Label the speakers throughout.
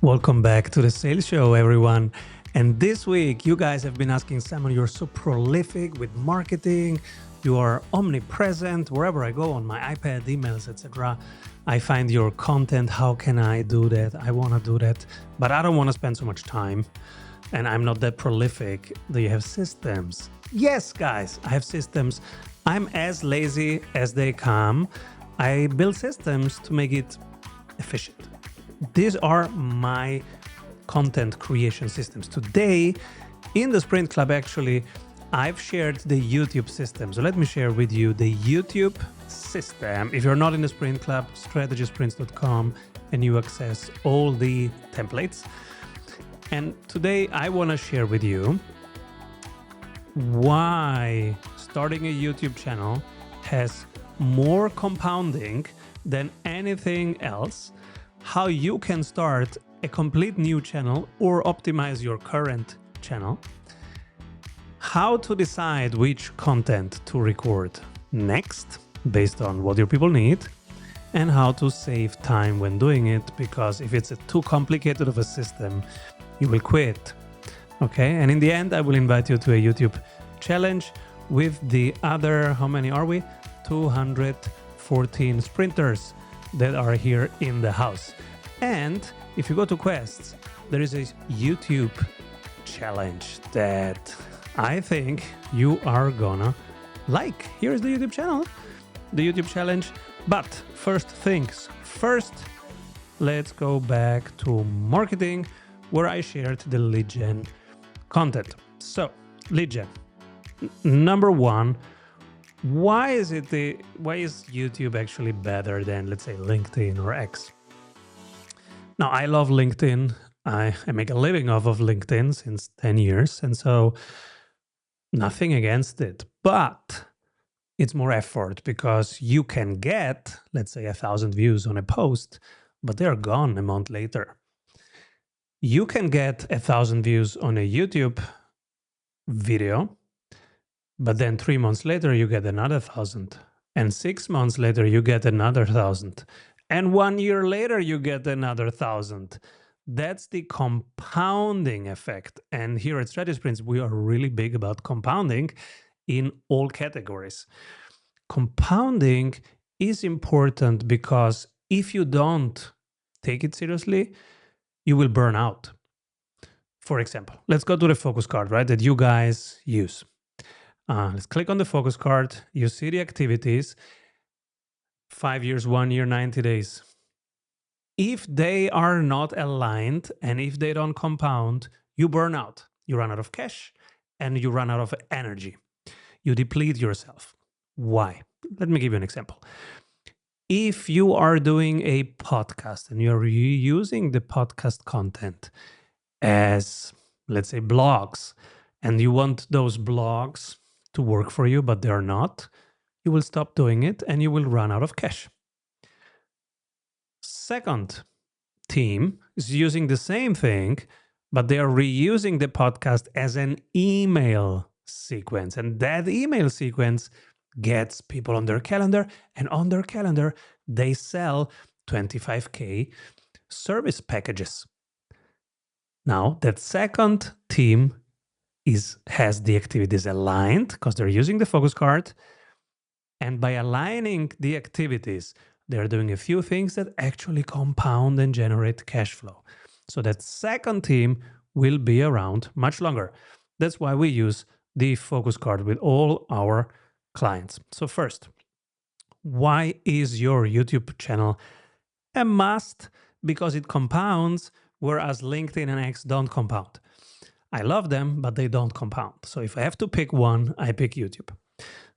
Speaker 1: Welcome back to the Sales Show, everyone. And this week, you guys have been asking, Simon, you're so prolific with marketing. You are omnipresent wherever I go on my iPad, emails, etc. I find your content. How can I do that? I want to do that, but I don't want to spend so much time. And I'm not that prolific. Do you have systems? Yes, guys, I have systems. I'm as lazy as they come. I build systems to make it efficient. These are my content creation systems. Today, in the Sprint Club, actually, I've shared the YouTube system. So let me share with you the YouTube system. If you're not in the Sprint Club, strategysprints.com, and you access all the templates. And today I want to share with you why starting a YouTube channel has more compounding than anything else, how you can start a complete new channel or optimize your current channel, how to decide which content to record next based on what your people need, and how to save time when doing it, because if it's too complicated of a system, you will quit. Okay, and in the end, I will invite you to a YouTube challenge with the other, how many are we? 214 sprinters that are here in the house. And if you go to Quests, there is a YouTube challenge that I think you are gonna like. Here's the YouTube channel, the YouTube challenge. But first things first, let's go back to marketing, where I shared the lead gen content. So, lead gen. Number one, why is YouTube actually better than, let's say, LinkedIn or X? Now, I love LinkedIn. I make a living off of LinkedIn since 10 years, and so nothing against it. But it's more effort because you can get, let's say, 1,000 views on a post, but they're gone a month later. You can get 1,000 views on a YouTube video, but then 3 months later, you get another 1,000. And 6 months later, you get another 1,000. And 1 year later, you get another 1,000. That's the compounding effect. And here at Strategy Sprints, we are really big about compounding in all categories. Compounding is important because if you don't take it seriously, you will burn out. For example, let's go to the focus card, right, that you guys use. Let's click on the focus card. You see the activities, 5 years, 1 year, 90 days. If they are not aligned and if they don't compound, you burn out. You run out of cash and you run out of energy. You deplete yourself. Why? Let me give you an example. If you are doing a podcast and you're using the podcast content as, let's say, blogs, and you want those blogs to work for you, but they're not, you will stop doing it and you will run out of cash. Second team is using the same thing, but they are reusing the podcast as an email sequence. And that email sequence gets people on their calendar, and on their calendar, they sell 25K service packages. Now, that second team has the activities aligned because they're using the focus card. And by aligning the activities, they're doing a few things that actually compound and generate cash flow. So that second team will be around much longer. That's why we use the focus card with all our clients. So first, why is your YouTube channel a must? Because it compounds, whereas LinkedIn and X don't compound. I love them, but they don't compound. So if I have to pick one, I pick YouTube.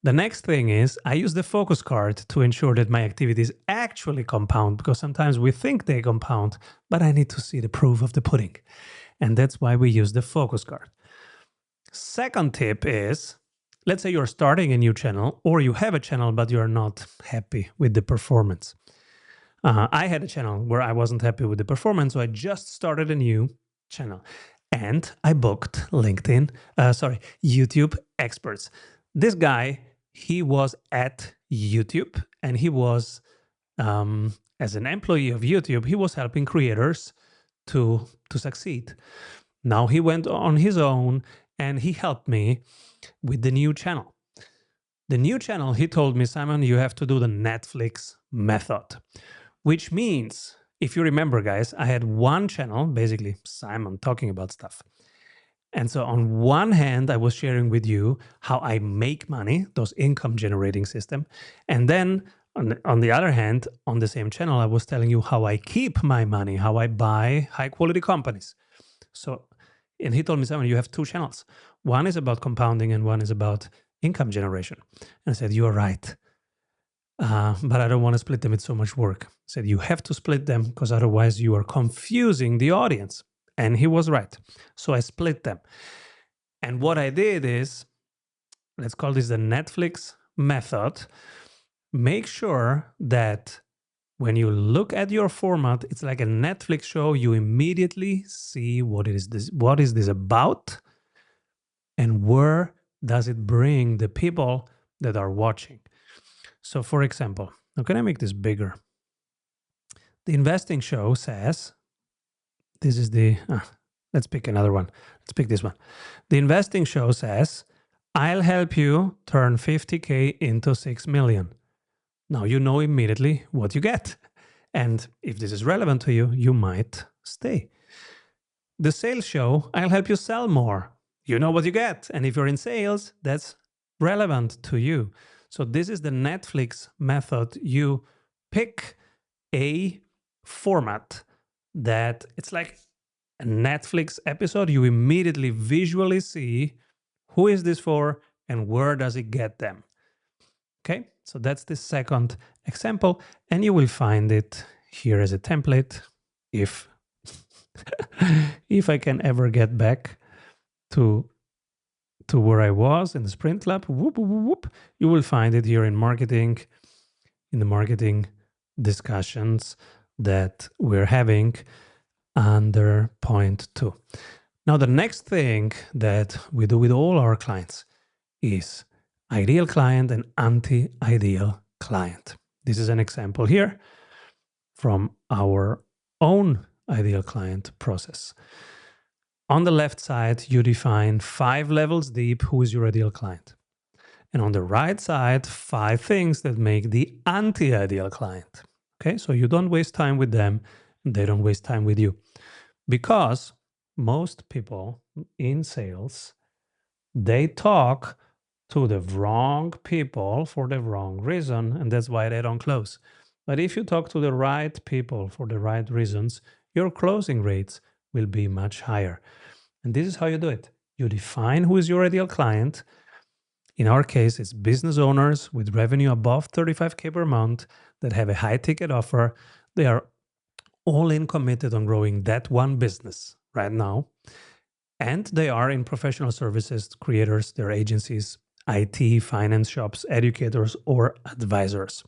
Speaker 1: The next thing is I use the focus card to ensure that my activities actually compound, because sometimes we think they compound, but I need to see the proof of the pudding. And that's why we use the focus card. Second tip is, let's say you're starting a new channel or you have a channel, but you're not happy with the performance. I had a channel where I wasn't happy with the performance, so I just started a new channel. And I booked YouTube experts. This guy, he was at YouTube and he was, as an employee of YouTube, he was helping creators to succeed. Now he went on his own and he helped me with the new channel. The new channel, he told me, Simon, you have to do the Netflix method, which means, if you remember, guys, I had one channel, basically Simon talking about stuff. And so on one hand, I was sharing with you how I make money, those income generating system. And then on the other hand, on the same channel, I was telling you how I keep my money, how I buy high quality companies. So, and he told me, Simon, you have two channels. One is about compounding and one is about income generation. And I said, you are right. But I don't want to split them. It's so much work. I said, you have to split them because otherwise you are confusing the audience. And he was right. So I split them. And what I did is, let's call this the Netflix method. Make sure that when you look at your format, it's like a Netflix show. You immediately see what is this about, and where does it bring the people that are watching. So for example, how can I make this bigger? The investing show says, this is the, let's pick another one. Let's pick this one. The investing show says, I'll help you turn 50K into 6 million. Now you know immediately what you get. And if this is relevant to you, you might stay. The sales show, I'll help you sell more. You know what you get. And if you're in sales, that's relevant to you. So this is the Netflix method. You pick a format that it's like a Netflix episode. You immediately visually see who is this for and where does it get them. Okay, so that's the second example, and you will find it here as a template if if I can ever get back to where I was in the Sprint Club. Whoop, whoop, whoop. You will find it here in marketing, in the marketing discussions that we're having under point 2. Now, the next thing that we do with all our clients is ideal client and anti-ideal client. This is an example here from our own ideal client process. On the left side, you define 5 levels deep who is your ideal client. And on the right side, 5 things that make the anti-ideal client. Okay, so you don't waste time with them, and they don't waste time with you. Because most people in sales, they talk to the wrong people for the wrong reason, and that's why they don't close. But if you talk to the right people for the right reasons, your closing rates will be much higher. And this is how you do it. You define who is your ideal client. In our case, it's business owners with revenue above 35K per month that have a high ticket offer. They are all in committed on growing that one business right now. And they are in professional services, creators, their agencies, IT, finance shops, educators, or advisors.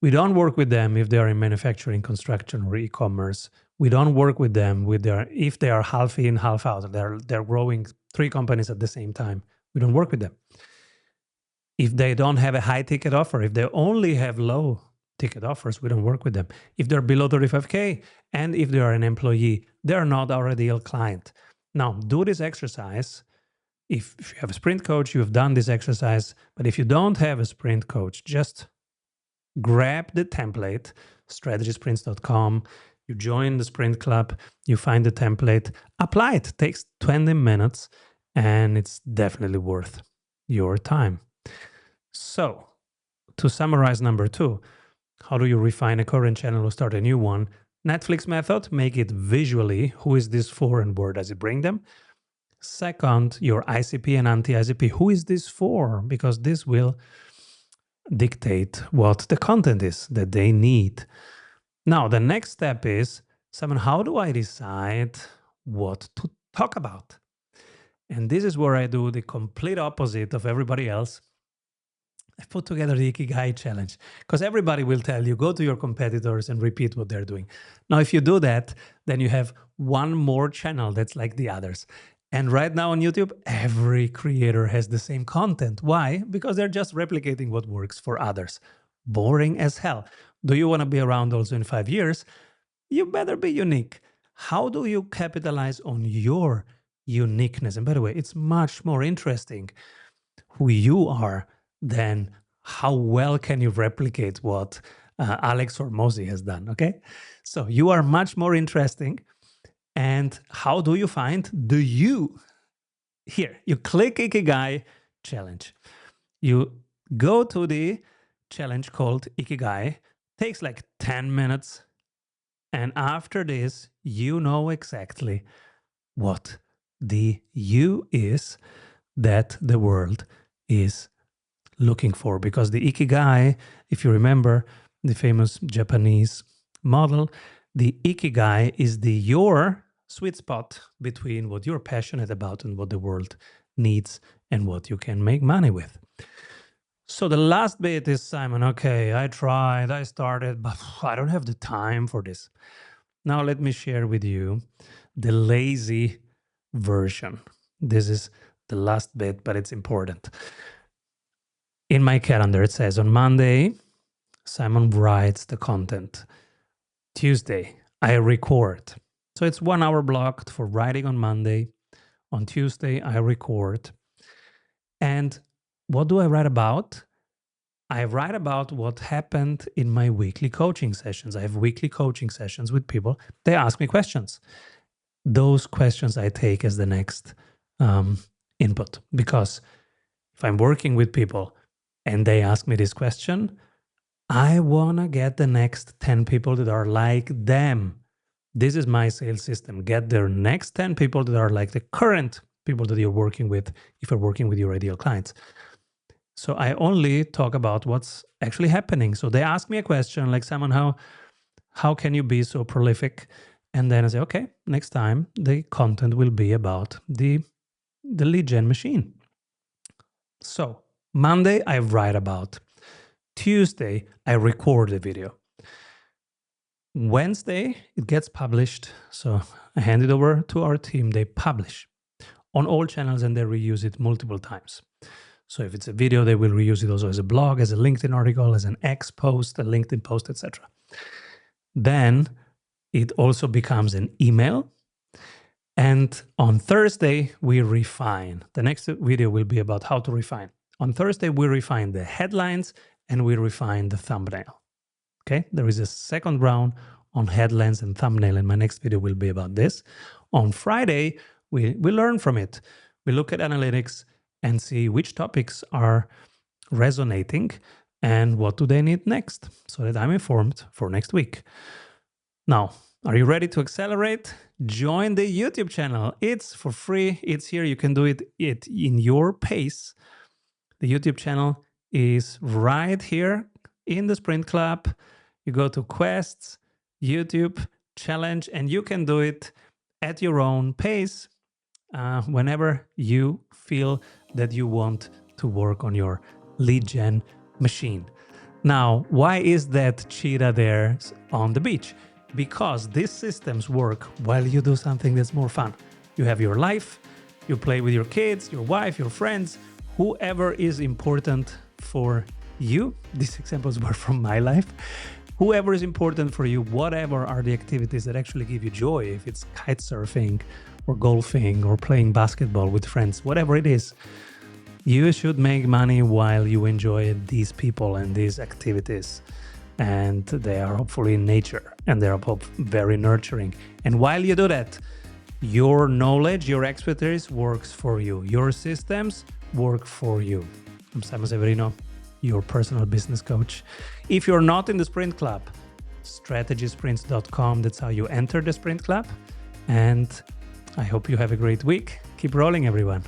Speaker 1: We don't work with them if they are in manufacturing, construction, or e-commerce. We don't work with them if they are half in, half out. They're growing 3 companies at the same time. We don't work with them. If they don't have a high ticket offer, if they only have low ticket offers, we don't work with them. If they're below 35K and if they are an employee, they're not our ideal client. Now, do this exercise. If you have a sprint coach, you have done this exercise. But if you don't have a sprint coach, just grab the template, strategysprints.com. You join the Sprint Club, you find the template, apply it. It takes 20 minutes and it's definitely worth your time. So, to summarize number 2, how do you refine a current channel or start a new one? Netflix method, make it visually. Who is this for and where does it bring them? Second, your ICP and anti-ICP. Who is this for? Because this will dictate what the content is that they need. Now, the next step is, Simon, how do I decide what to talk about? And this is where I do the complete opposite of everybody else. I've put together the Ikigai challenge because everybody will tell you, go to your competitors and repeat what they're doing. Now, if you do that, then you have one more channel that's like the others. And right now on YouTube, every creator has the same content. Why? Because they're just replicating what works for others. Boring as hell. Do you want to be around also in 5 years? You better be unique. how do you capitalize on your uniqueness? And by the way, it's much more interesting who you are than how well can you replicate what Alex or Mozi has done, okay? So you are much more interesting. And how do you find the you? Here, you click Ikigai challenge. You go to the challenge called Ikigai. Takes like 10 minutes. And after this, you know exactly what the you is that the world is looking for. Because the Ikigai, if you remember the famous Japanese model, the Ikigai is your sweet spot between what you're passionate about and what the world needs and what you can make money with. So the last bit is, Simon, okay, I tried, I started, but I don't have the time for this. Now let me share with you the lazy version. This is the last bit, but it's important. In my calendar, it says on Monday, Simon writes the content. Tuesday, I record. So it's 1 hour blocked for writing on Monday. On Tuesday, I record. And what do I write about? I write about what happened in my weekly coaching sessions. I have weekly coaching sessions with people. They ask me questions. Those questions I take as the next input. Because if I'm working with people and they ask me this question, I want to get the next 10 people that are like them. This is my sales system. Get the next 10 people that are like the current people that you're working with if you're working with your ideal clients. So I only talk about what's actually happening. So they ask me a question like, Simon, how can you be so prolific? And then I say, okay, next time the content will be about the lead gen machine. So Monday, I write about. Tuesday, I record the video. Wednesday, it gets published. So I hand it over to our team. They publish on all channels and they reuse it multiple times. So if it's a video, they will reuse it also as a blog, as a LinkedIn article, as an X post, a LinkedIn post, etc. Then it also becomes an email. And on Thursday, we refine. The next video will be about how to refine. On Thursday, we refine the headlines and we refine the thumbnail. Okay, there is a second round on headlines and thumbnail, and my next video will be about this. On Friday, we learn from it. We look at analytics and see which topics are resonating and what do they need next, so that I'm informed for next week. Now, are you ready to accelerate? Join the YouTube channel. It's for free. It's here. You can do it in your pace. The YouTube channel is right here in the Sprint Club. You go to Quests, YouTube, Challenge, and you can do it at your own pace whenever you feel that you want to work on your lead gen machine. Now, why is that cheetah there on the beach? Because these systems work while you do something that's more fun. You have your life, you play with your kids, your wife, your friends, whoever is important for you. These examples were from my life. Whoever is important for you, whatever are the activities that actually give you joy, if it's kite surfing or golfing or playing basketball with friends, whatever it is, you should make money while you enjoy these people and these activities. And they are hopefully in nature and they are very nurturing. And while you do that, your knowledge, your expertise works for you. Your systems work for you. I'm Simon Severino, your personal business coach. If you're not in the Sprint Club, strategysprints.com, that's how you enter the Sprint Club. And I hope you have a great week. Keep rolling, everyone.